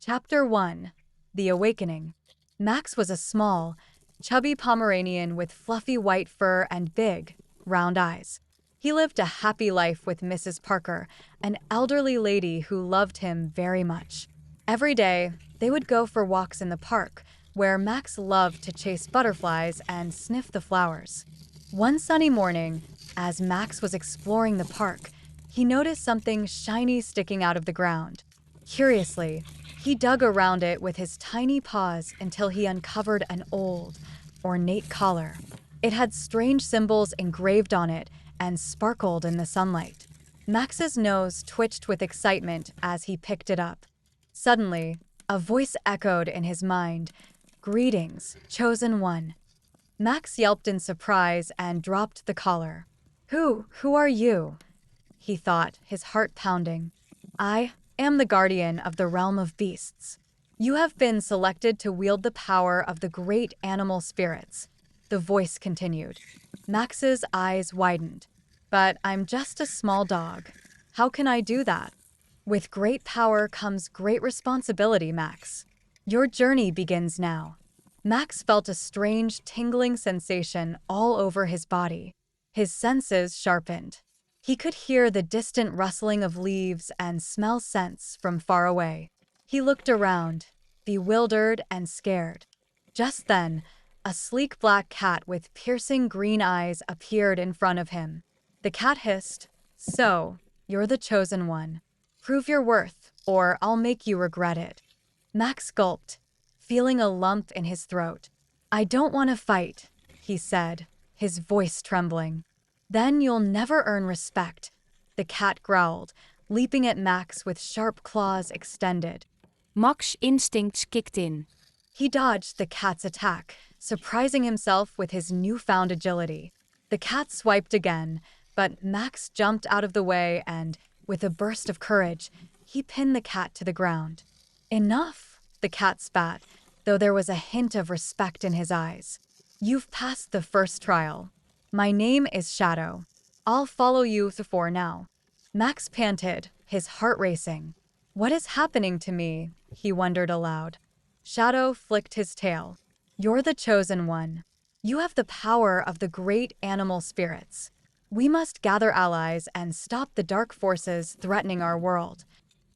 Chapter 1: The Awakening. Max was a small, chubby Pomeranian with fluffy white fur and big, round eyes. He lived a happy life with Mrs. Parker, an elderly lady who loved him very much. Every day, they would go for walks in the park, where Max loved to chase butterflies and sniff the flowers. One sunny morning, as Max was exploring the park, he noticed something shiny sticking out of the ground. Curiously, he dug around it with his tiny paws until he uncovered an old, ornate collar. It had strange symbols engraved on it and sparkled in the sunlight. Max's nose twitched with excitement as he picked it up. Suddenly, a voice echoed in his mind, "Greetings, chosen one." Max yelped in surprise and dropped the collar. Who are you?" he thought, his heart pounding. "I am the guardian of the realm of beasts. You have been selected to wield the power of the great animal spirits," the voice continued. Max's eyes widened. "But I'm just a small dog. How can I do that?" "With great power comes great responsibility, Max. Your journey begins now." Max felt a strange, tingling sensation all over his body. His senses sharpened. He could hear the distant rustling of leaves and smell scents from far away. He looked around, bewildered and scared. Just then, a sleek black cat with piercing green eyes appeared in front of him. The cat hissed, "So, you're the chosen one. Prove your worth, or I'll make you regret it." Max gulped, feeling a lump in his throat. "I don't want to fight," he said, his voice trembling. "Then you'll never earn respect," the cat growled, leaping at Max with sharp claws extended. Max's instincts kicked in. He dodged the cat's attack, surprising himself with his newfound agility. The cat swiped again, but Max jumped out of the way and, with a burst of courage, he pinned the cat to the ground. "Enough," the cat spat, though there was a hint of respect in his eyes. "You've passed the first trial. My name is Shadow. I'll follow you for now." Max panted, his heart racing. "What is happening to me?" he wondered aloud. Shadow flicked his tail. "You're the chosen one. You have the power of the great animal spirits. We must gather allies and stop the dark forces threatening our world."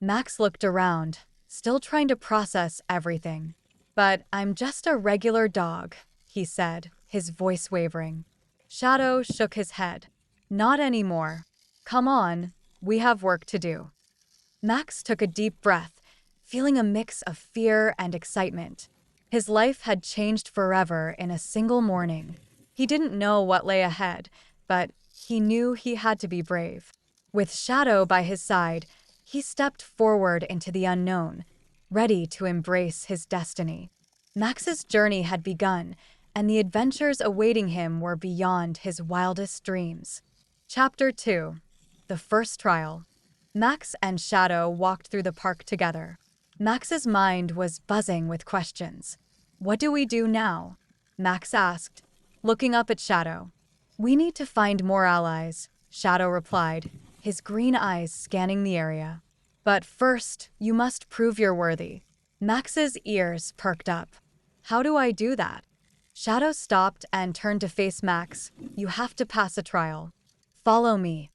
Max looked around, still trying to process everything. "But I'm just a regular dog," he said, his voice wavering. Shadow shook his head. "Not anymore. Come on, we have work to do." Max took a deep breath, feeling a mix of fear and excitement. His life had changed forever in a single morning. He didn't know what lay ahead, but he knew he had to be brave. With Shadow by his side, he stepped forward into the unknown, ready to embrace his destiny. Max's journey had begun, and the adventures awaiting him were beyond his wildest dreams. Chapter 2: The First Trial. Max and Shadow walked through the park together. Max's mind was buzzing with questions. "What do we do now?" Max asked, looking up at Shadow. "We need to find more allies," Shadow replied, his green eyes scanning the area. "But first, you must prove you're worthy." Max's ears perked up. "How do I do that?" Shadow stopped and turned to face Max. "You have to pass a trial. Follow me."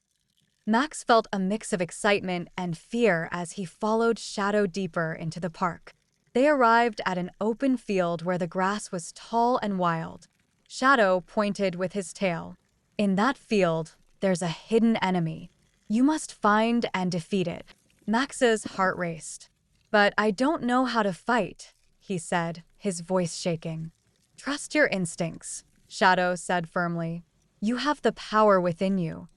Max felt a mix of excitement and fear as he followed Shadow deeper into the park. They arrived at an open field where the grass was tall and wild. Shadow pointed with his tail. "In that field, there's a hidden enemy. You must find and defeat it." Max's heart raced. "But I don't know how to fight," he said, his voice shaking. "Trust your instincts," Shadow said firmly. "You have the power within you."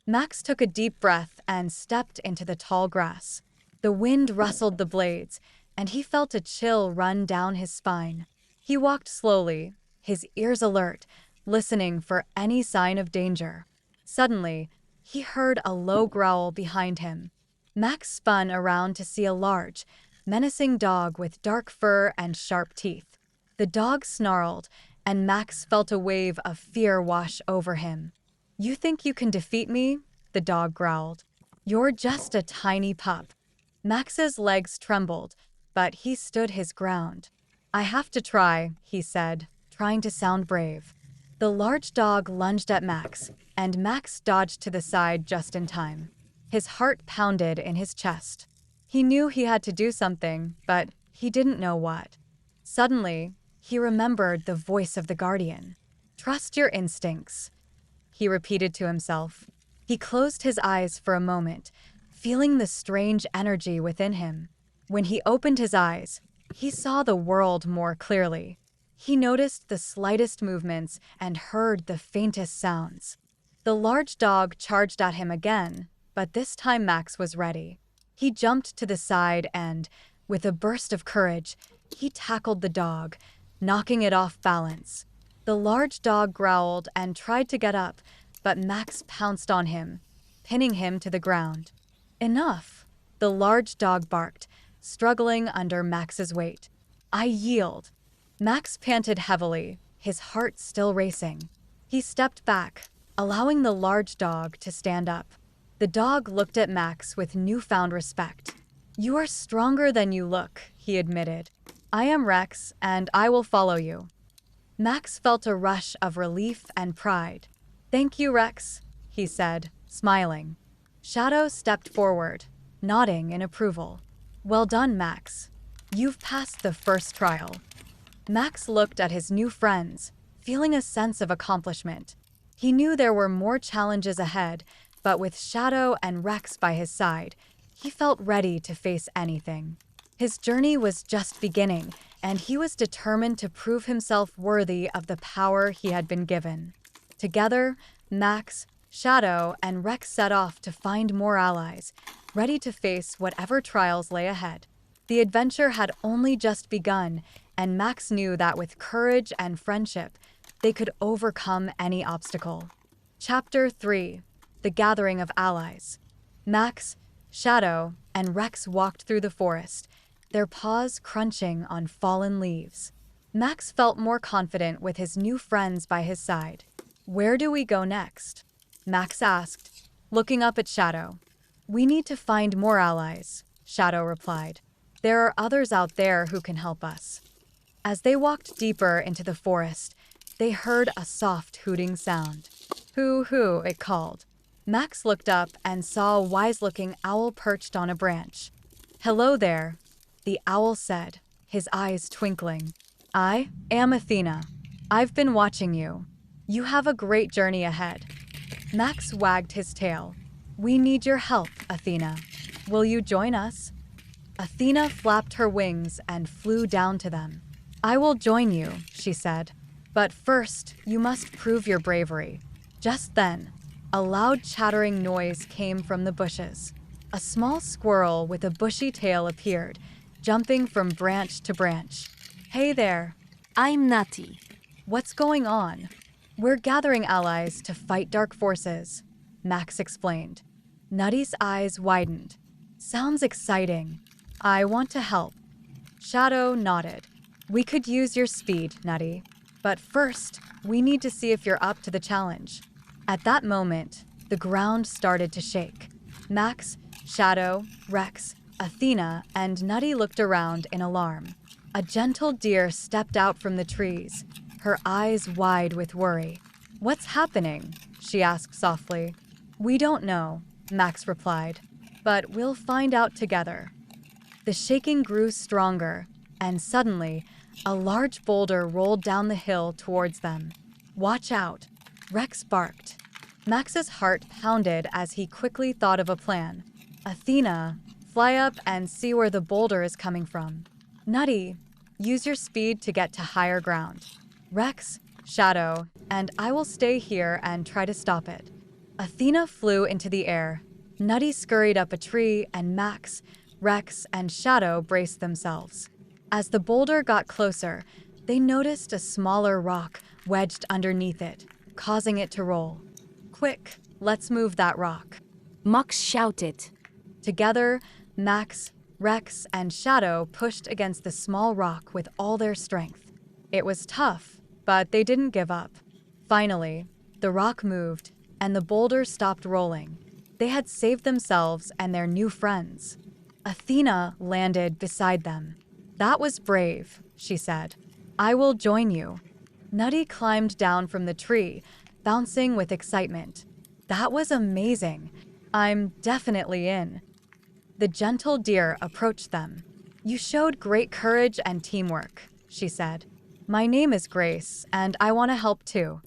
Max took a deep breath and stepped into the tall grass. The wind rustled the blades, and he felt a chill run down his spine. He walked slowly, his ears alert, listening for any sign of danger. Suddenly, he heard a low growl behind him. Max spun around to see a large, menacing dog with dark fur and sharp teeth. The dog snarled, and Max felt a wave of fear wash over him. "You think you can defeat me?" the dog growled. "You're just a tiny pup." Max's legs trembled, but he stood his ground. "I have to try," he said, trying to sound brave. The large dog lunged at Max, and Max dodged to the side just in time. His heart pounded in his chest. He knew he had to do something, but he didn't know what. Suddenly, he remembered the voice of the guardian. "Trust your instincts," he repeated to himself. He closed his eyes for a moment, feeling the strange energy within him. When he opened his eyes, he saw the world more clearly. He noticed the slightest movements and heard the faintest sounds. The large dog charged at him again, but this time Max was ready. He jumped to the side and, with a burst of courage, he tackled the dog, knocking it off balance. The large dog growled and tried to get up, but Max pounced on him, pinning him to the ground. "Enough!" the large dog barked, struggling under Max's weight. "I yield." Max panted heavily, his heart still racing. He stepped back, allowing the large dog to stand up. The dog looked at Max with newfound respect. "You are stronger than you look," he admitted. "I am Rex, and I will follow you." Max felt a rush of relief and pride. "Thank you, Rex," he said, smiling. Shadow stepped forward, nodding in approval. "Well done, Max. You've passed the first trial." Max looked at his new friends, feeling a sense of accomplishment. He knew there were more challenges ahead, but with Shadow and Rex by his side, he felt ready to face anything. His journey was just beginning, and he was determined to prove himself worthy of the power he had been given. Together, Max, Shadow, and Rex set off to find more allies, ready to face whatever trials lay ahead. The adventure had only just begun, and Max knew that with courage and friendship, they could overcome any obstacle. Chapter 3: The Gathering of Allies. Max, Shadow, and Rex walked through the forest, their paws crunching on fallen leaves. Max felt more confident with his new friends by his side. "Where do we go next?" Max asked, looking up at Shadow. "We need to find more allies," Shadow replied. "There are others out there who can help us." As they walked deeper into the forest, they heard a soft hooting sound. "Hoo hoo," it called. Max looked up and saw a wise-looking owl perched on a branch. "Hello there," the owl said, his eyes twinkling. "I am Athena. I've been watching you. You have a great journey ahead." Max wagged his tail. "We need your help, Athena. Will you join us?" Athena flapped her wings and flew down to them. "I will join you," she said. "But first, you must prove your bravery." Just then, a loud chattering noise came from the bushes. A small squirrel with a bushy tail appeared, jumping from branch to branch. "Hey there." I'm Natty. "What's going on?" "We're gathering allies to fight dark forces," Max explained. Nutty's eyes widened. "Sounds exciting. I want to help." Shadow nodded. "We could use your speed, Nutty. But first, we need to see if you're up to the challenge." At that moment, the ground started to shake. Max, Shadow, Rex, Athena, and Nutty looked around in alarm. A gentle deer stepped out from the trees, her eyes wide with worry. "What's happening?" she asked softly. "We don't know," Max replied, "but we'll find out together." The shaking grew stronger, and suddenly, a large boulder rolled down the hill towards them. "Watch out," Rex barked. Max's heart pounded as he quickly thought of a plan. "Athena, fly up and see where the boulder is coming from. Nutty, use your speed to get to higher ground. Rex, Shadow, and I will stay here and try to stop it." Athena flew into the air. Nutty scurried up a tree, and Max, Rex, and Shadow braced themselves. As the boulder got closer, they noticed a smaller rock wedged underneath it, causing it to roll. "Quick, let's move that rock." Max shouted. Together, Max, Rex, and Shadow pushed against the small rock with all their strength. It was tough, but they didn't give up. Finally, the rock moved, and the boulder stopped rolling. They had saved themselves and their new friends. Athena landed beside them. "That was brave," she said. "I will join you." Nutty climbed down from the tree, bouncing with excitement. "That was amazing. I'm definitely in." The gentle deer approached them. "You showed great courage and teamwork," she said. "My name is Grace, and I want to help too."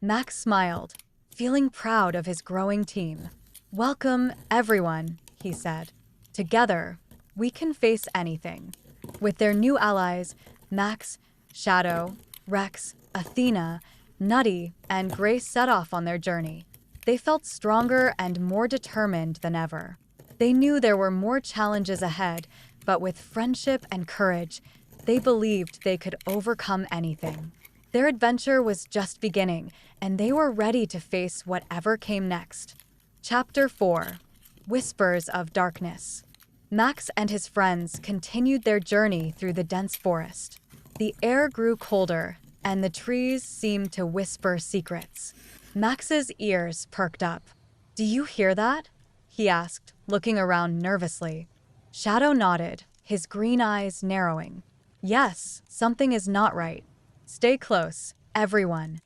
Max smiled, feeling proud of his growing team. "Welcome, everyone," he said. "Together, we can face anything." With their new allies, Max, Shadow, Rex, Athena, Nutty, and Grace set off on their journey. They felt stronger and more determined than ever. They knew there were more challenges ahead, but with friendship and courage, they believed they could overcome anything. Their adventure was just beginning, and they were ready to face whatever came next. Chapter 4: Whispers of Darkness. Max and his friends continued their journey through the dense forest. The air grew colder, and the trees seemed to whisper secrets. Max's ears perked up. "Do you hear that?" he asked, looking around nervously. Shadow nodded, his green eyes narrowing. "Yes, something is not right. Stay close, everyone."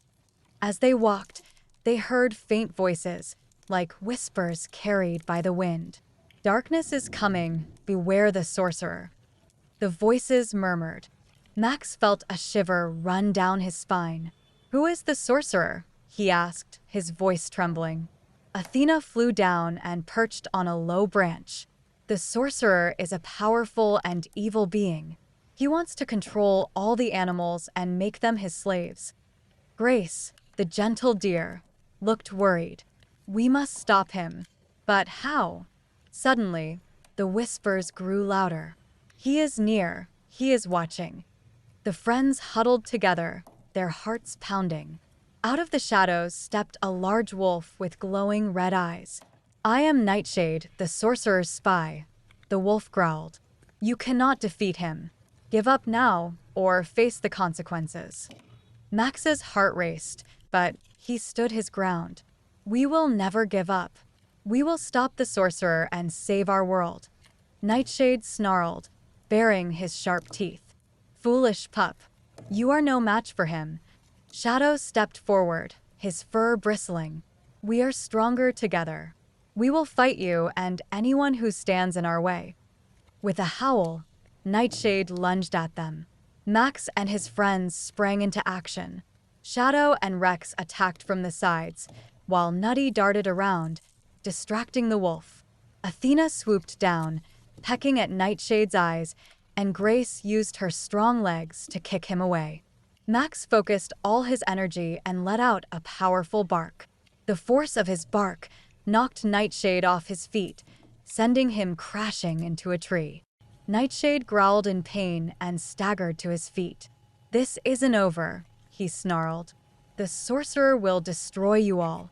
As they walked, they heard faint voices, like whispers carried by the wind. "Darkness is coming, beware the sorcerer." The voices murmured. Max felt a shiver run down his spine. "Who is the sorcerer?" he asked, his voice trembling. Athena flew down and perched on a low branch. "The sorcerer is a powerful and evil being. He wants to control all the animals and make them his slaves." Grace, the gentle deer, looked worried. "We must stop him. But how?" Suddenly, the whispers grew louder. "He is near. He is watching." The friends huddled together, their hearts pounding. Out of the shadows stepped a large wolf with glowing red eyes. "I am Nightshade, the sorcerer's spy," the wolf growled. "You cannot defeat him. Give up now, or face the consequences." Max's heart raced, but he stood his ground. "We will never give up. We will stop the sorcerer and save our world." Nightshade snarled, baring his sharp teeth. "Foolish pup. You are no match for him." Shadow stepped forward, his fur bristling. "We are stronger together. We will fight you and anyone who stands in our way." With a howl, Nightshade lunged at them. Max and his friends sprang into action. Shadow and Rex attacked from the sides, while Nutty darted around, distracting the wolf. Athena swooped down, pecking at Nightshade's eyes, and Grace used her strong legs to kick him away. Max focused all his energy and let out a powerful bark. The force of his bark knocked Nightshade off his feet, sending him crashing into a tree. Nightshade growled in pain and staggered to his feet. "This isn't over," he snarled. "The sorcerer will destroy you all."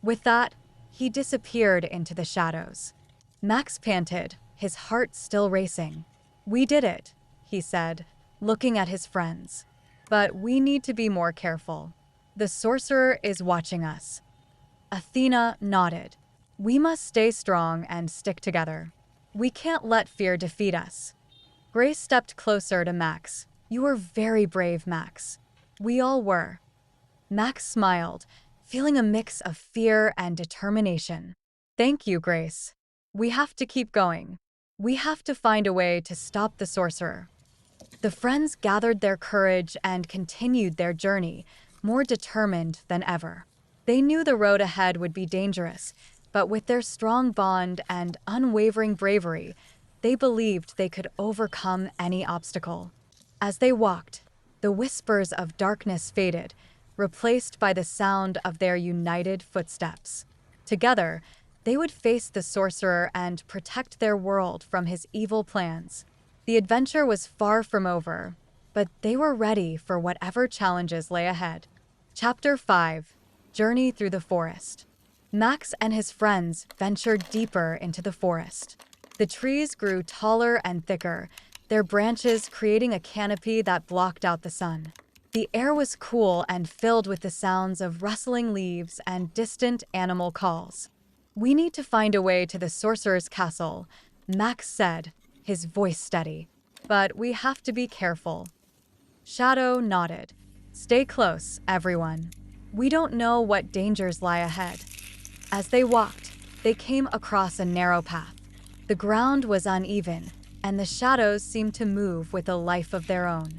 With that, he disappeared into the shadows. Max panted, his heart still racing. "We did it," he said, looking at his friends. "But we need to be more careful. The sorcerer is watching us." Athena nodded. "We must stay strong and stick together. We can't let fear defeat us." Grace stepped closer to Max. "You were very brave, Max." "We all were." Max smiled, feeling a mix of fear and determination. "Thank you, Grace. We have to keep going. We have to find a way to stop the sorcerer." The friends gathered their courage and continued their journey, more determined than ever. They knew the road ahead would be dangerous, but with their strong bond and unwavering bravery, they believed they could overcome any obstacle. As they walked, the whispers of darkness faded, replaced by the sound of their united footsteps. Together, they would face the sorcerer and protect their world from his evil plans. The adventure was far from over, but they were ready for whatever challenges lay ahead. Chapter 5: Journey Through the Forest. Max and his friends ventured deeper into the forest. The trees grew taller and thicker, their branches creating a canopy that blocked out the sun. The air was cool and filled with the sounds of rustling leaves and distant animal calls. "We need to find a way to the sorcerer's castle," Max said, his voice steady. But we have to be careful. Shadow nodded. Stay close, everyone. We don't know what dangers lie ahead. As they walked, they came across a narrow path. The ground was uneven, and the shadows seemed to move with a life of their own.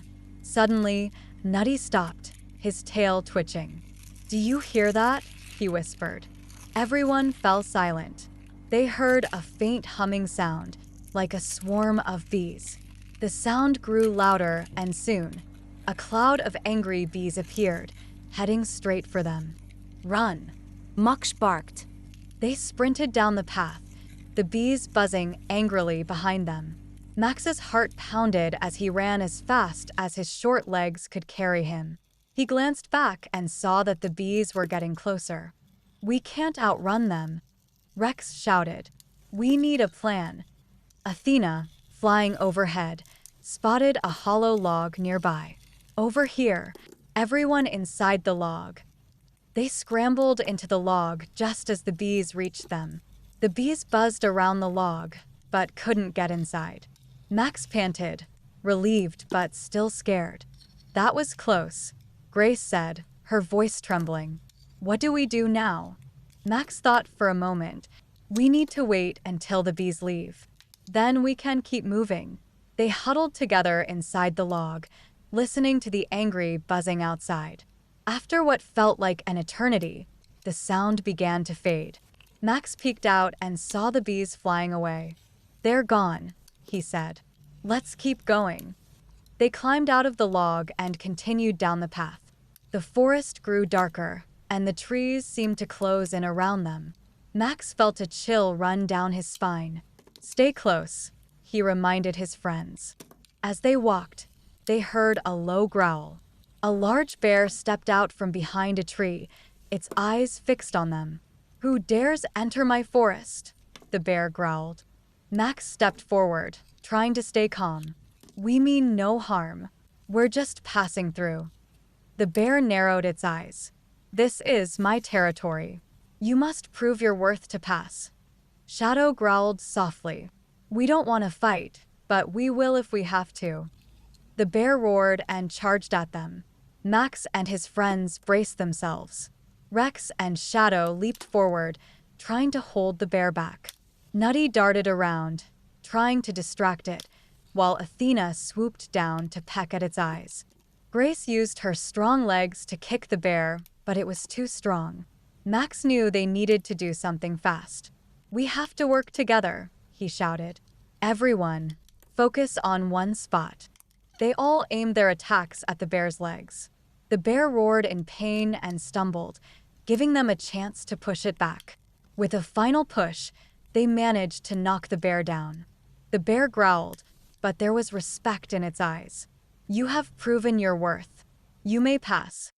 Suddenly, Nutty stopped, his tail twitching. Do you hear that? He whispered. Everyone fell silent. They heard a faint humming sound, like a swarm of bees. The sound grew louder, and soon, a cloud of angry bees appeared, heading straight for them. Run! Mux barked. They sprinted down the path, the bees buzzing angrily behind them. Max's heart pounded as he ran as fast as his short legs could carry him. He glanced back and saw that the bees were getting closer. We can't outrun them, Rex shouted. We need a plan. Athena, flying overhead, spotted a hollow log nearby. Over here, everyone inside the log. They scrambled into the log just as the bees reached them. The bees buzzed around the log, but couldn't get inside. Max panted, relieved but still scared. That was close, Grace said, her voice trembling. What do we do now? Max thought for a moment. We need to wait until the bees leave. Then we can keep moving. They huddled together inside the log, listening to the angry buzzing outside. After what felt like an eternity, the sound began to fade. Max peeked out and saw the bees flying away. They're gone, he said. Let's keep going. They climbed out of the log and continued down the path. The forest grew darker, and the trees seemed to close in around them. Max felt a chill run down his spine. Stay close, he reminded his friends. As they walked, they heard a low growl. A large bear stepped out from behind a tree, its eyes fixed on them. Who dares enter my forest? The bear growled. Max stepped forward, trying to stay calm. We mean no harm. We're just passing through. The bear narrowed its eyes. This is my territory. You must prove your worth to pass. Shadow growled softly. We don't want to fight, but we will if we have to. The bear roared and charged at them. Max and his friends braced themselves. Rex and Shadow leaped forward, trying to hold the bear back. Nutty darted around, trying to distract it, while Athena swooped down to peck at its eyes. Grace used her strong legs to kick the bear, but it was too strong. Max knew they needed to do something fast. We have to work together, he shouted. Everyone, focus on one spot. They all aimed their attacks at the bear's legs. The bear roared in pain and stumbled, giving them a chance to push it back. With a final push, they managed to knock the bear down. The bear growled, but there was respect in its eyes. You have proven your worth. You may pass.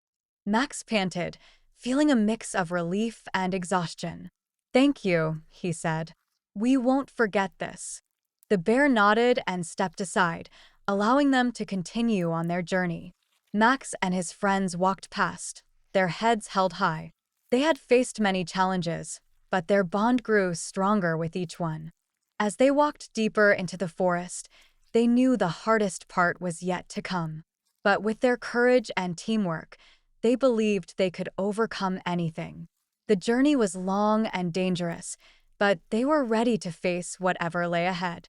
Max panted, feeling a mix of relief and exhaustion. Thank you, he said. We won't forget this. The bear nodded and stepped aside, allowing them to continue on their journey. Max and his friends walked past, their heads held high. They had faced many challenges, but their bond grew stronger with each one. As they walked deeper into the forest, they knew the hardest part was yet to come. But with their courage and teamwork, they believed they could overcome anything. The journey was long and dangerous, but they were ready to face whatever lay ahead.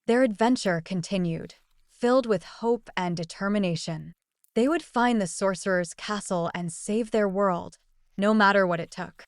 Their adventure continued, filled with hope and determination. They would find the sorcerer's castle and save their world, no matter what it took.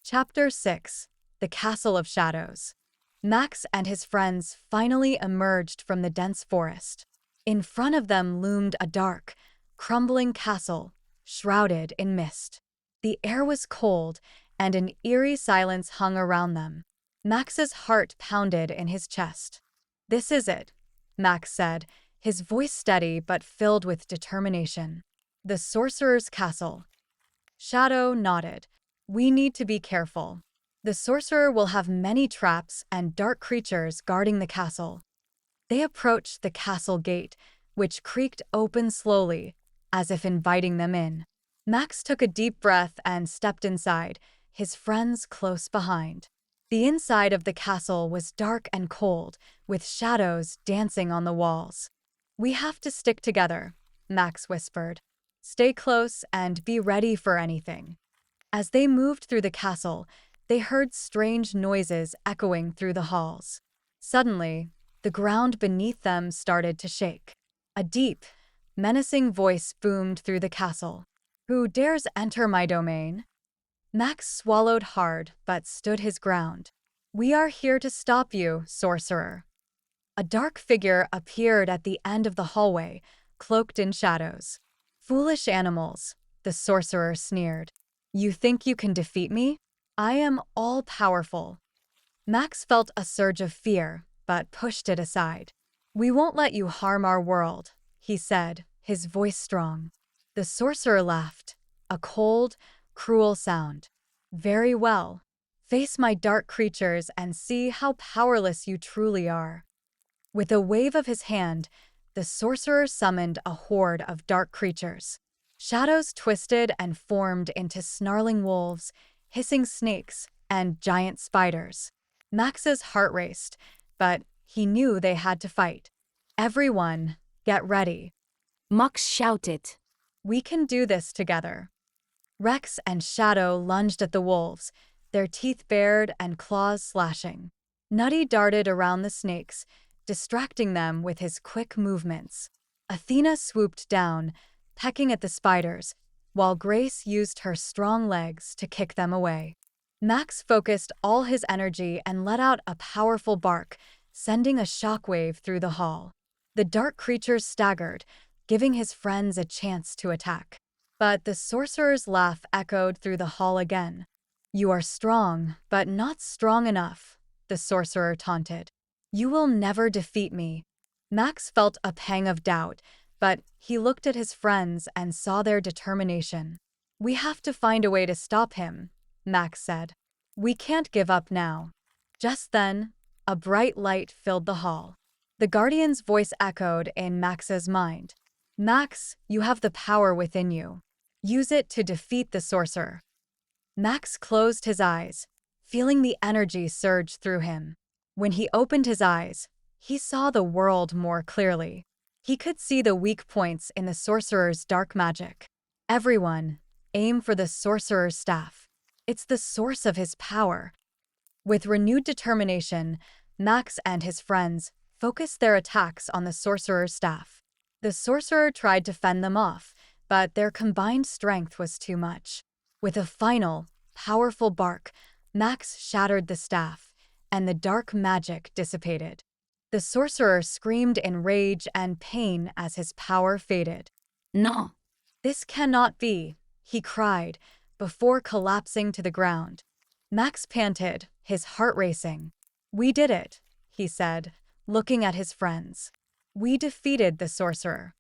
Chapter 6: The Castle of Shadows. Max and his friends finally emerged from the dense forest. In front of them loomed a dark, crumbling castle, shrouded in mist. The air was cold, and an eerie silence hung around them. Max's heart pounded in his chest. This is it, Max said, his voice steady but filled with determination. The sorcerer's castle. Shadow nodded. We need to be careful. The sorcerer will have many traps and dark creatures guarding the castle. They approached the castle gate, which creaked open slowly, as if inviting them in. Max took a deep breath and stepped inside, his friends close behind. The inside of the castle was dark and cold, with shadows dancing on the walls. "We have to stick together," Max whispered. "Stay close and be ready for anything." As they moved through the castle, they heard strange noises echoing through the halls. Suddenly, the ground beneath them started to shake. A deep, menacing voice boomed through the castle. "Who dares enter my domain?" Max swallowed hard but stood his ground. "We are here to stop you, sorcerer." A dark figure appeared at the end of the hallway, cloaked in shadows. "Foolish animals," the sorcerer sneered. "You think you can defeat me? I am all-powerful." Max felt a surge of fear, but pushed it aside. "We won't let you harm our world," he said, his voice strong. The sorcerer laughed, a cold, cruel sound. "Very well. Face my dark creatures and see how powerless you truly are." With a wave of his hand, the sorcerer summoned a horde of dark creatures. Shadows twisted and formed into snarling wolves, hissing snakes, and giant spiders. Max's heart raced, but he knew they had to fight. "Everyone, get ready. Max shouted. We can do this together." Rex and Shadow lunged at the wolves, their teeth bared and claws slashing. Nutty darted around the snakes, distracting them with his quick movements. Athena swooped down, pecking at the spiders, while Grace used her strong legs to kick them away. Max focused all his energy and let out a powerful bark, sending a shockwave through the hall. The dark creatures staggered, giving his friends a chance to attack. But the sorcerer's laugh echoed through the hall again. "You are strong, but not strong enough," the sorcerer taunted. "You will never defeat me." Max felt a pang of doubt, but he looked at his friends and saw their determination. "We have to find a way to stop him," Max said. "We can't give up now." Just then, a bright light filled the hall. The Guardian's voice echoed in Max's mind. "Max, you have the power within you. Use it to defeat the sorcerer." Max closed his eyes, feeling the energy surge through him. When he opened his eyes, he saw the world more clearly. He could see the weak points in the sorcerer's dark magic. "Everyone, aim for the sorcerer's staff. It's the source of his power." With renewed determination, Max and his friends focused their attacks on the sorcerer's staff. The sorcerer tried to fend them off, but their combined strength was too much. With a final, powerful bark, Max shattered the staff, and the dark magic dissipated. The sorcerer screamed in rage and pain as his power faded. "No." "This cannot be," he cried, before collapsing to the ground. Max panted, his heart racing. "We did it," he said, looking at his friends. "We defeated the sorcerer."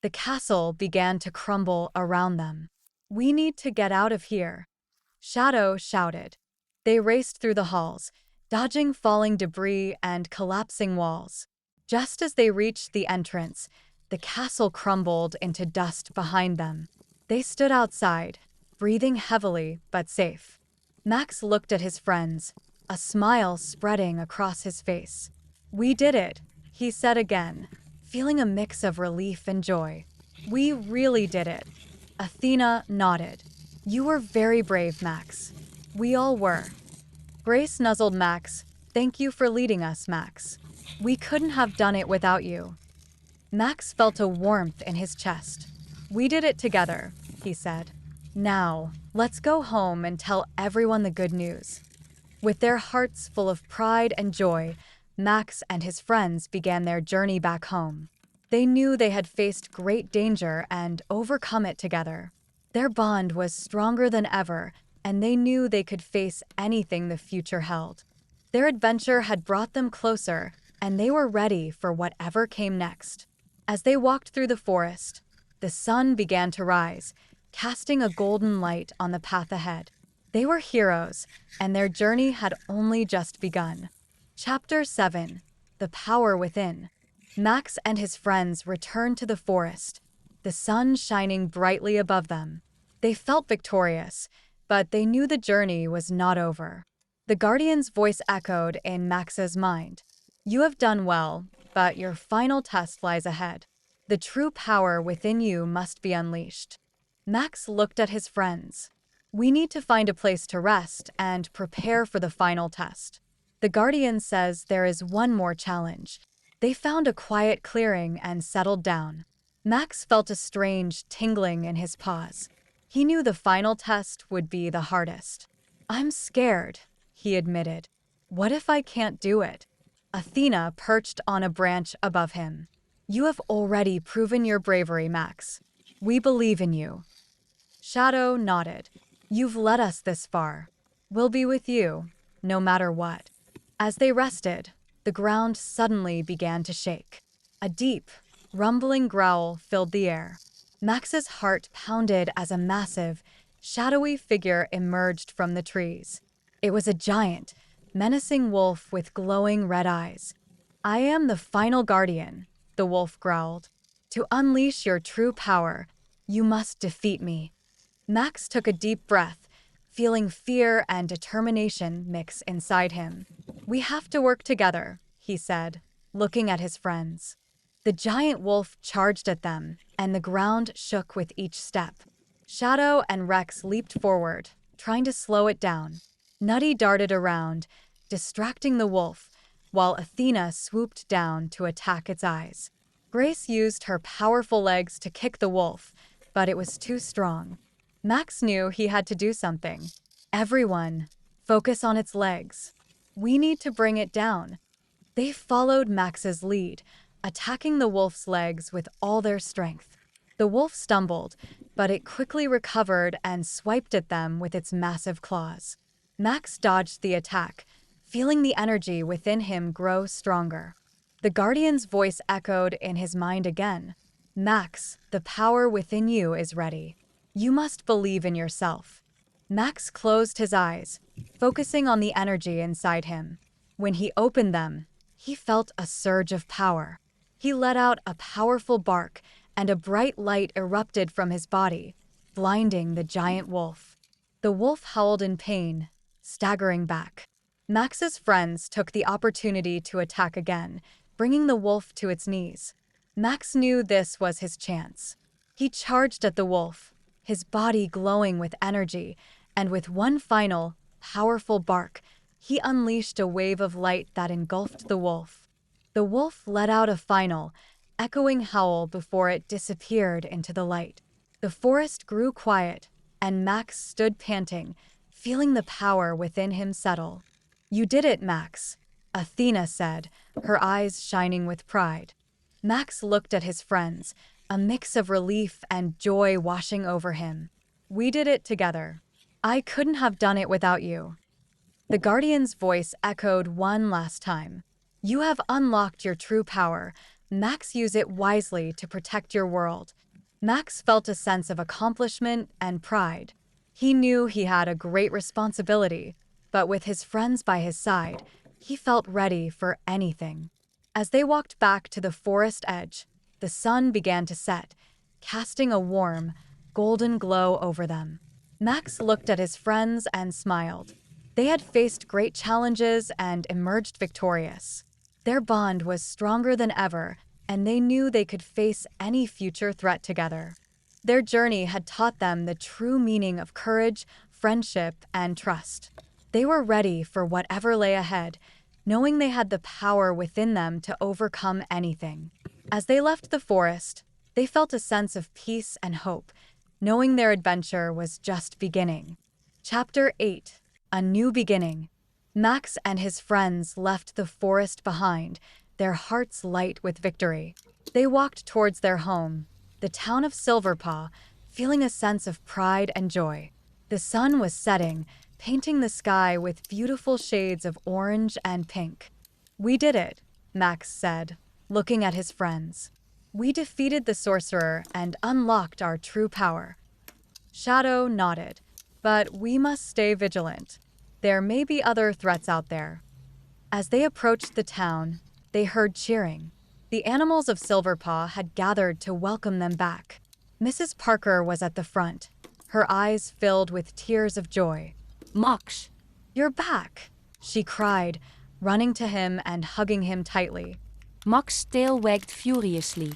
The castle began to crumble around them. "We need to get out of here," Shadow shouted. They raced through the halls, dodging falling debris and collapsing walls. Just as they reached the entrance, the castle crumbled into dust behind them. They stood outside, breathing heavily but safe. Max looked at his friends, a smile spreading across his face. "We did it," he said again, feeling a mix of relief and joy. "We really did it." Athena nodded. "You were very brave, Max." "We all were." Grace nuzzled Max. "Thank you for leading us, Max. We couldn't have done it without you." Max felt a warmth in his chest. "We did it together," he said. "Now, let's go home and tell everyone the good news." With their hearts full of pride and joy, Max and his friends began their journey back home. They knew they had faced great danger and overcome it together. Their bond was stronger than ever, and they knew they could face anything the future held. Their adventure had brought them closer, and they were ready for whatever came next. As they walked through the forest, the sun began to rise, casting a golden light on the path ahead. They were heroes, and their journey had only just begun. Chapter 7: The Power Within. Max and his friends returned to the forest, the sun shining brightly above them. They felt victorious, but they knew the journey was not over. The guardian's voice echoed in Max's mind. You have done well, but your final test lies ahead. The true power within you must be unleashed. Max looked at his friends. We need to find a place to rest and prepare for the final test. The guardian says there is one more challenge. They found a quiet clearing and settled down. Max felt a strange tingling in his paws. He knew the final test would be the hardest. I'm scared, he admitted. What if I can't do it? Athena perched on a branch above him. You have already proven your bravery, Max. We believe in you. Shadow nodded. You've led us this far. We'll be with you, no matter what. As they rested, the ground suddenly began to shake. A deep, rumbling growl filled the air. Max's heart pounded as a massive, shadowy figure emerged from the trees. It was a giant, menacing wolf with glowing red eyes. I am the final guardian, the wolf growled. To unleash your true power, you must defeat me. Max took a deep breath, feeling fear and determination mix inside him. We have to work together, he said, looking at his friends. The giant wolf charged at them, and the ground shook with each step. Shadow and Rex leaped forward, trying to slow it down. Nutty darted around, distracting the wolf, while Athena swooped down to attack its eyes. Grace used her powerful legs to kick the wolf, but it was too strong. Max knew he had to do something. Everyone, focus on its legs. We need to bring it down. They followed Max's lead, attacking the wolf's legs with all their strength. The wolf stumbled, but it quickly recovered and swiped at them with its massive claws. Max dodged the attack, feeling the energy within him grow stronger. The guardian's voice echoed in his mind again. Max, the power within you is ready. You must believe in yourself. Max closed his eyes, focusing on the energy inside him. When he opened them, he felt a surge of power. He let out a powerful bark, and a bright light erupted from his body, blinding the giant wolf. The wolf howled in pain, staggering back. Max's friends took the opportunity to attack again, bringing the wolf to its knees. Max knew this was his chance. He charged at the wolf, his body glowing with energy, and with one final, powerful bark, he unleashed a wave of light that engulfed the wolf. The wolf let out a final, echoing howl before it disappeared into the light. The forest grew quiet, and Max stood panting, feeling the power within him settle. You did it, Max, Athena said, her eyes shining with pride. Max looked at his friends, a mix of relief and joy washing over him. We did it together. I couldn't have done it without you. The guardian's voice echoed one last time. You have unlocked your true power. Max, use it wisely to protect your world. Max felt a sense of accomplishment and pride. He knew he had a great responsibility, but with his friends by his side, he felt ready for anything. As they walked back to the forest edge, the sun began to set, casting a warm, golden glow over them. Max looked at his friends and smiled. They had faced great challenges and emerged victorious. Their bond was stronger than ever, and they knew they could face any future threat together. Their journey had taught them the true meaning of courage, friendship, and trust. They were ready for whatever lay ahead, knowing they had the power within them to overcome anything. As they left the forest, they felt a sense of peace and hope, knowing their adventure was just beginning. Chapter 8: A New Beginning. Max and his friends left the forest behind, their hearts light with victory. They walked towards their home, the town of Silverpaw, feeling a sense of pride and joy. The sun was setting, painting the sky with beautiful shades of orange and pink. We did it, Max said, looking at his friends. We defeated the sorcerer and unlocked our true power. Shadow nodded, but we must stay vigilant. There may be other threats out there. As they approached the town, they heard cheering. The animals of Silverpaw had gathered to welcome them back. Mrs. Parker was at the front, her eyes filled with tears of joy. Max, You're back, she cried, running to him and hugging him tightly. Max's tail wagged furiously.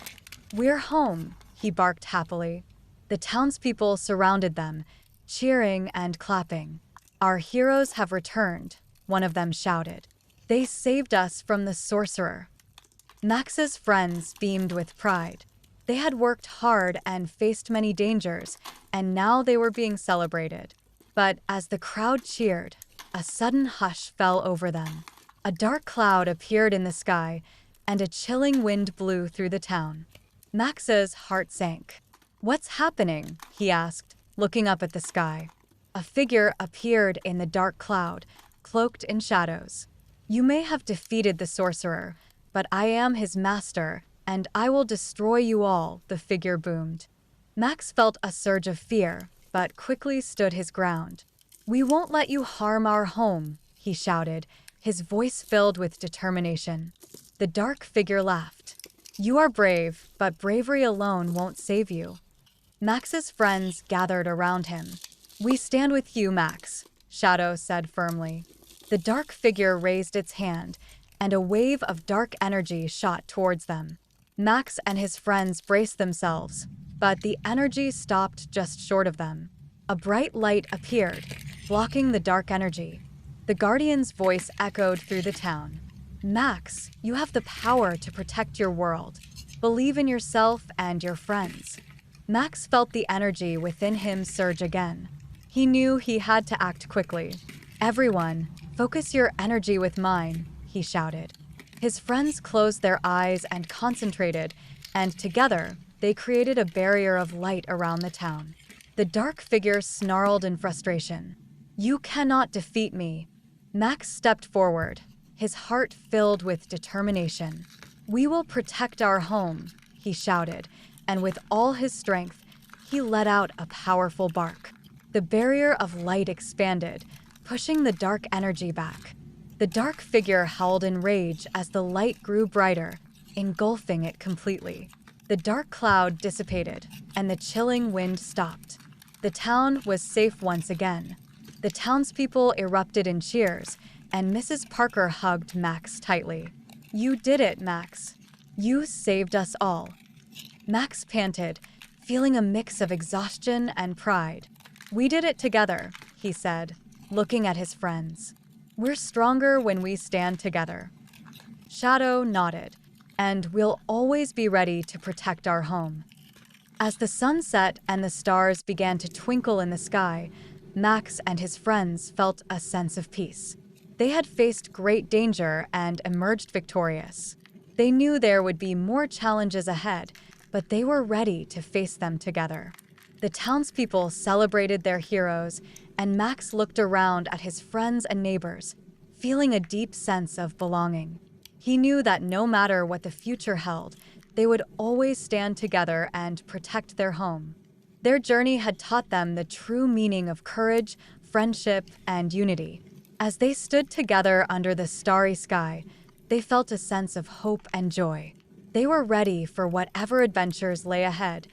"We're home," he barked happily. The townspeople surrounded them, cheering and clapping. "Our heroes have returned," one of them shouted. "They saved us from the sorcerer." Max's friends beamed with pride. They had worked hard and faced many dangers, and now they were being celebrated. But as the crowd cheered, a sudden hush fell over them. A dark cloud appeared in the sky, and a chilling wind blew through the town. Max's heart sank. "What's happening?" he asked, looking up at the sky. A figure appeared in the dark cloud, cloaked in shadows. "You may have defeated the sorcerer, but I am his master, and I will destroy you all," the figure boomed. Max felt a surge of fear, but quickly stood his ground. "We won't let you harm our home," he shouted, his voice filled with determination. The dark figure laughed. "You are brave, but bravery alone won't save you." Max's friends gathered around him. "We stand with you, Max," Shadow said firmly. The dark figure raised its hand, and a wave of dark energy shot towards them. Max and his friends braced themselves, but the energy stopped just short of them. A bright light appeared, blocking the dark energy. The Guardian's voice echoed through the town. "Max, you have the power to protect your world. Believe in yourself and your friends." Max felt the energy within him surge again. He knew he had to act quickly. "Everyone, focus your energy with mine," he shouted. His friends closed their eyes and concentrated, and together, they created a barrier of light around the town. The dark figure snarled in frustration. "You cannot defeat me." Max stepped forward, his heart filled with determination. "We will protect our home," he shouted, and with all his strength, he let out a powerful bark. The barrier of light expanded, pushing the dark energy back. The dark figure howled in rage as the light grew brighter, engulfing it completely. The dark cloud dissipated, and the chilling wind stopped. The town was safe once again. The townspeople erupted in cheers, and Mrs. Parker hugged Max tightly. "You did it, Max. You saved us all." Max panted, feeling a mix of exhaustion and pride. "We did it together," he said, looking at his friends. "We're stronger when we stand together." Shadow nodded, "And we'll always be ready to protect our home." As the sun set and the stars began to twinkle in the sky, Max and his friends felt a sense of peace. They had faced great danger and emerged victorious. They knew there would be more challenges ahead, but they were ready to face them together. The townspeople celebrated their heroes, and Max looked around at his friends and neighbors, feeling a deep sense of belonging. He knew that no matter what the future held, they would always stand together and protect their home. Their journey had taught them the true meaning of courage, friendship, and unity. As they stood together under the starry sky, they felt a sense of hope and joy. They were ready for whatever adventures lay ahead,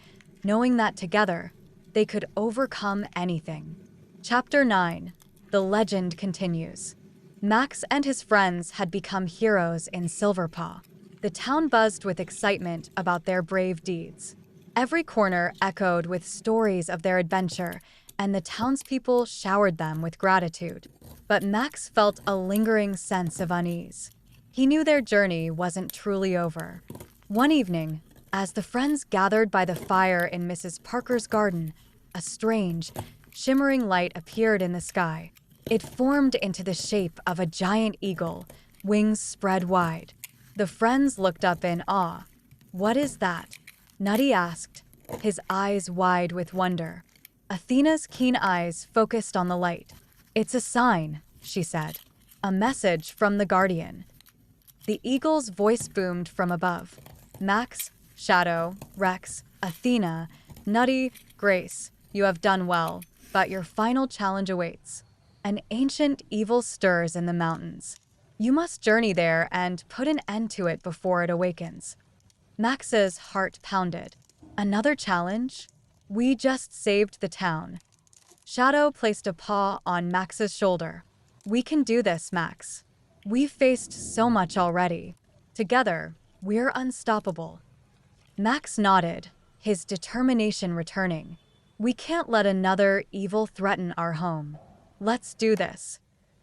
knowing that together, they could overcome anything. Chapter 9. The Legend Continues. Max and his friends had become heroes in Silverpaw. The town buzzed with excitement about their brave deeds. Every corner echoed with stories of their adventure, and the townspeople showered them with gratitude. But Max felt a lingering sense of unease. He knew their journey wasn't truly over. One evening, as the friends gathered by the fire in Mrs. Parker's garden, a strange, shimmering light appeared in the sky. It formed into the shape of a giant eagle, wings spread wide. The friends looked up in awe. "What is that?" Nutty asked, his eyes wide with wonder. Athena's keen eyes focused on the light. "It's a sign," she said. "A message from the Guardian." The eagle's voice boomed from above. "Max, Shadow, Rex, Athena, Nutty, Grace, you have done well, but your final challenge awaits. An ancient evil stirs in the mountains. You must journey there and put an end to it before it awakens." Max's heart pounded. "Another challenge? We just saved the town." Shadow placed a paw on Max's shoulder. We can do this, Max. We've faced so much already. Together, we're unstoppable. Max nodded, his determination returning. We can't let another evil threaten our home. Let's do this.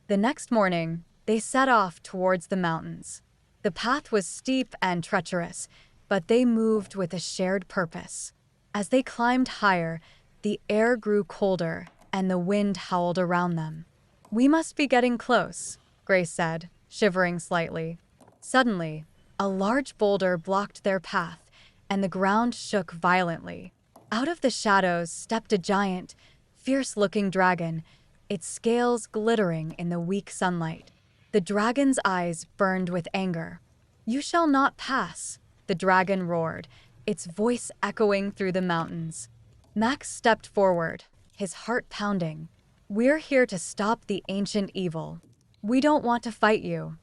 The next morning, they set off towards the mountains. The path was steep and treacherous, but they moved with a shared purpose. As they climbed higher, the air grew colder and the wind howled around them. We must be getting close, Grace said, shivering slightly. Suddenly, a large boulder blocked their path, and the ground shook violently. Out of the shadows stepped a giant, fierce-looking dragon, its scales glittering in the weak sunlight. The dragon's eyes burned with anger. "You shall not pass," the dragon roared, its voice echoing through the mountains. Max stepped forward, his heart pounding. "We're here to stop the ancient evil. We don't want to fight you."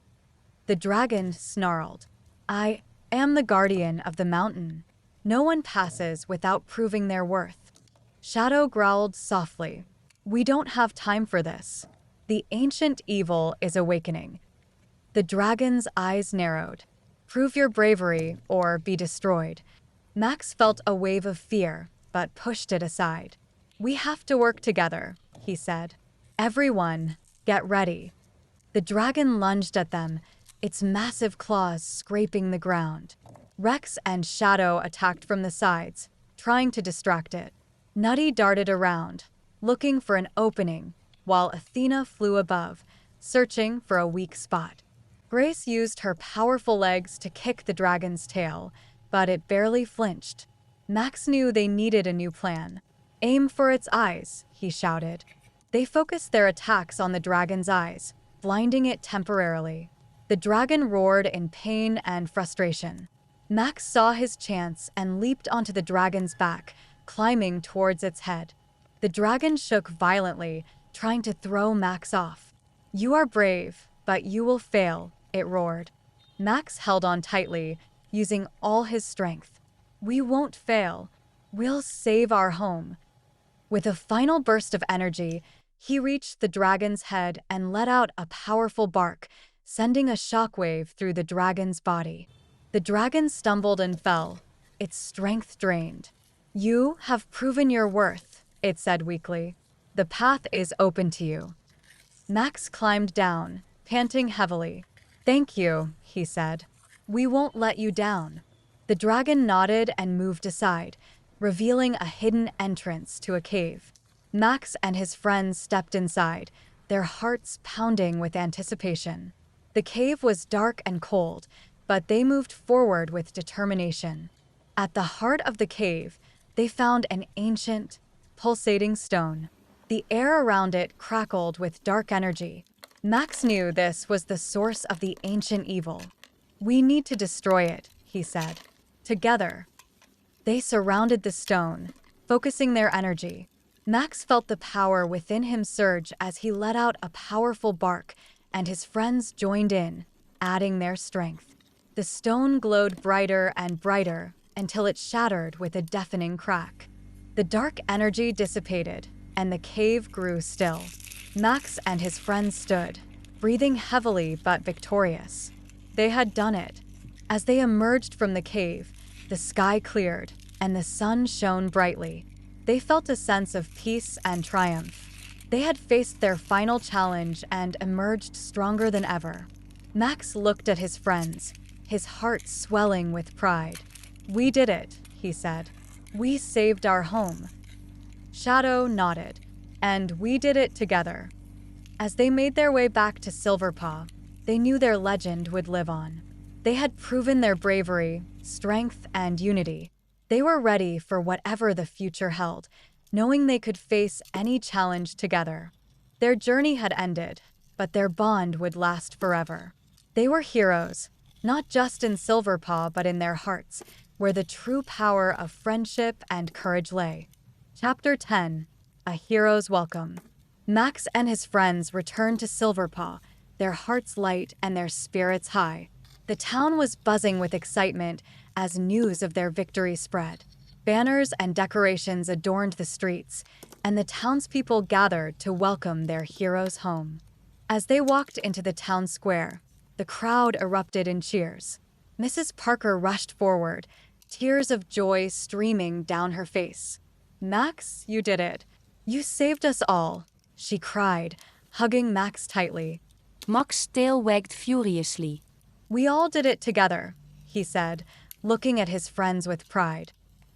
The dragon snarled. "I am the guardian of the mountain. No one passes without proving their worth." Shadow growled softly. "We don't have time for this. The ancient evil is awakening." The dragon's eyes narrowed. "Prove your bravery or be destroyed." Max felt a wave of fear, but pushed it aside. "We have to work together," he said. "Everyone, get ready." The dragon lunged at them, its massive claws scraping the ground. Rex and Shadow attacked from the sides, trying to distract it. Nutty darted around, looking for an opening, while Athena flew above, searching for a weak spot. Grace used her powerful legs to kick the dragon's tail, but it barely flinched. Max knew they needed a new plan. "Aim for its eyes," he shouted. They focused their attacks on the dragon's eyes, blinding it temporarily. The dragon roared in pain and frustration. Max saw his chance and leaped onto the dragon's back, climbing towards its head. The dragon shook violently, trying to throw Max off. "You are brave, but you will fail," it roared. Max held on tightly, using all his strength. "We won't fail. We'll save our home." With a final burst of energy, he reached the dragon's head and let out a powerful bark, sending a shockwave through the dragon's body. The dragon stumbled and fell, its strength drained. "You have proven your worth," it said weakly. "The path is open to you." Max climbed down, panting heavily. "Thank you," he said. "We won't let you down." The dragon nodded and moved aside, revealing a hidden entrance to a cave. Max and his friends stepped inside, their hearts pounding with anticipation. The cave was dark and cold, but they moved forward with determination. At the heart of the cave, they found an ancient, pulsating stone. The air around it crackled with dark energy. Max knew this was the source of the ancient evil. "We need to destroy it," he said. Together, they surrounded the stone, focusing their energy. Max felt the power within him surge as he let out a powerful bark, and his friends joined in, adding their strength. The stone glowed brighter and brighter until it shattered with a deafening crack. The dark energy dissipated, and the cave grew still. Max and his friends stood, breathing heavily but victorious. They had done it. As they emerged from the cave, the sky cleared, and the sun shone brightly. They felt a sense of peace and triumph. They had faced their final challenge and emerged stronger than ever. Max looked at his friends, his heart swelling with pride. "We did it," he said. "We saved our home." Shadow nodded, and we did it together. As they made their way back to Silverpaw, they knew their legend would live on. They had proven their bravery, strength, and unity. They were ready for whatever the future held, knowing they could face any challenge together. Their journey had ended, but their bond would last forever. They were heroes, not just in Silverpaw but in their hearts, where the true power of friendship and courage lay. Chapter 10: A Hero's Welcome. Max and his friends returned to Silverpaw, their hearts light and their spirits high. The town was buzzing with excitement as news of their victory spread. Banners and decorations adorned the streets, and the townspeople gathered to welcome their heroes home. As they walked into the town square, the crowd erupted in cheers. Mrs. Parker rushed forward, tears of joy streaming down her face. "Max, you did it. You saved us all," she cried, hugging Max tightly. Max's tail wagged furiously. "We all did it together," he said, looking at his friends with pride.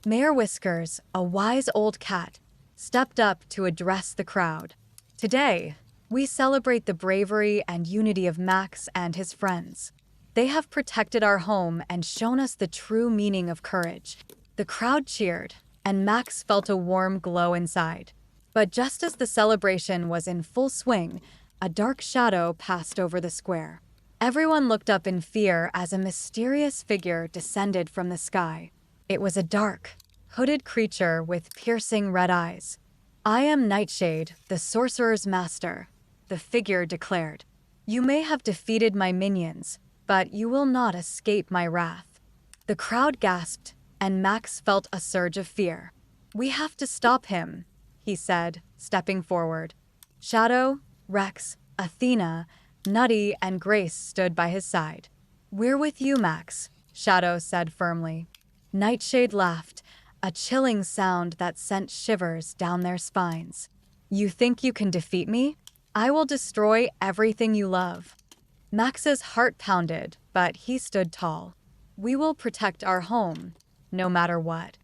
Mayor Whiskers, a wise old cat, stepped up to address the crowd. "Today, we celebrate the bravery and unity of Max and his friends. They have protected our home and shown us the true meaning of courage." The crowd cheered, and Max felt a warm glow inside. But just as the celebration was in full swing, a dark shadow passed over the square. Everyone looked up in fear as a mysterious figure descended from the sky. It was a dark, hooded creature with piercing red eyes. "I am Nightshade, the sorcerer's master," the figure declared. "You may have defeated my minions, but you will not escape my wrath." The crowd gasped, and Max felt a surge of fear. "We have to stop him," he said, stepping forward. Shadow, Rex, Athena, Nutty, and Grace stood by his side. "We're with you, Max," Shadow said firmly. Nightshade laughed, a chilling sound that sent shivers down their spines. "You think you can defeat me? I will destroy everything you love." Max's heart pounded, but he stood tall. "We will protect our home, no matter what."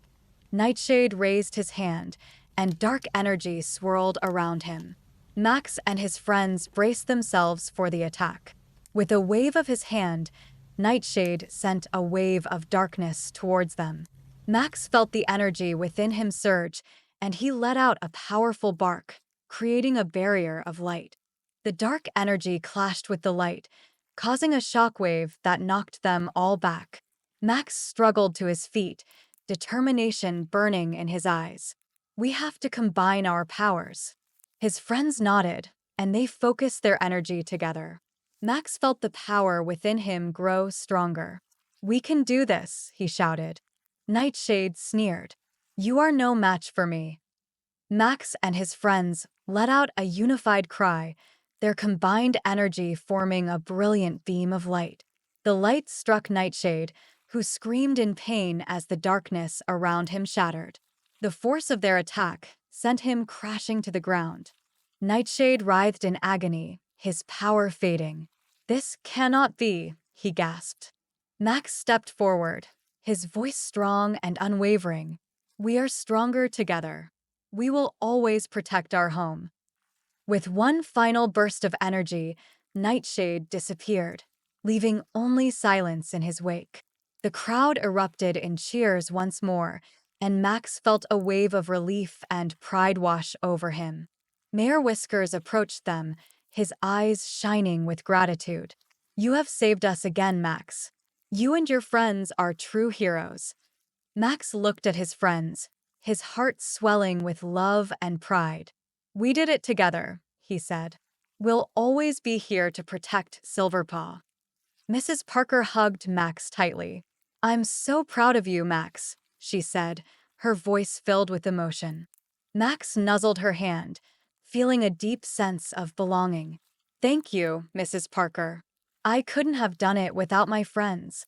Nightshade raised his hand, and dark energy swirled around him. Max and his friends braced themselves for the attack. With a wave of his hand, Nightshade sent a wave of darkness towards them. Max felt the energy within him surge, and he let out a powerful bark, creating a barrier of light. The dark energy clashed with the light, causing a shockwave that knocked them all back. Max struggled to his feet, determination burning in his eyes. "We have to combine our powers." His friends nodded, and they focused their energy together. Max felt the power within him grow stronger. "We can do this," he shouted. Nightshade sneered. "You are no match for me." Max and his friends let out a unified cry, their combined energy forming a brilliant beam of light. The light struck Nightshade, who screamed in pain as the darkness around him shattered. The force of their attack sent him crashing to the ground. Nightshade writhed in agony, his power fading. "This cannot be," he gasped. Max stepped forward, his voice strong and unwavering. "We are stronger together. We will always protect our home." With one final burst of energy, Nightshade disappeared, leaving only silence in his wake. The crowd erupted in cheers once more, and Max felt a wave of relief and pride wash over him. Mayor Whiskers approached them, his eyes shining with gratitude. "You have saved us again, Max. You and your friends are true heroes." Max looked at his friends, his heart swelling with love and pride. "We did it together," he said. "We'll always be here to protect Silverpaw." Mrs. Parker hugged Max tightly. "I'm so proud of you, Max," she said, her voice filled with emotion. Max nuzzled her hand, feeling a deep sense of belonging. "Thank you, Mrs. Parker. I couldn't have done it without my friends."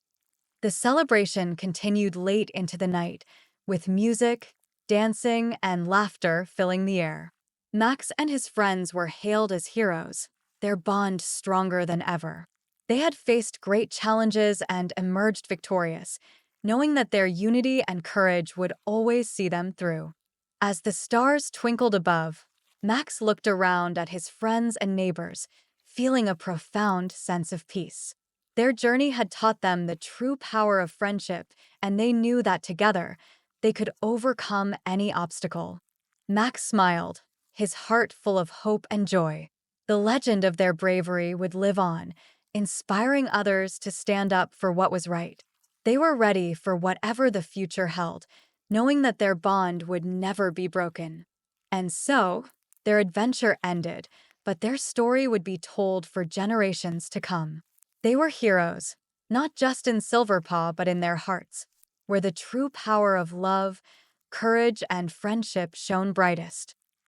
The celebration continued late into the night, with music, dancing, and laughter filling the air. Max and his friends were hailed as heroes, their bond stronger than ever. They had faced great challenges and emerged victorious, knowing that their unity and courage would always see them through. As the stars twinkled above, Max looked around at his friends and neighbors, feeling a profound sense of peace. Their journey had taught them the true power of friendship, and they knew that together, they could overcome any obstacle. Max smiled, his heart full of hope and joy. The legend of their bravery would live on, inspiring others to stand up for what was right. They were ready for whatever the future held, knowing that their bond would never be broken. And so, their adventure ended, but their story would be told for generations to come. They were heroes, not just in Silverpaw but in their hearts, where the true power of love, courage, and friendship shone brightest.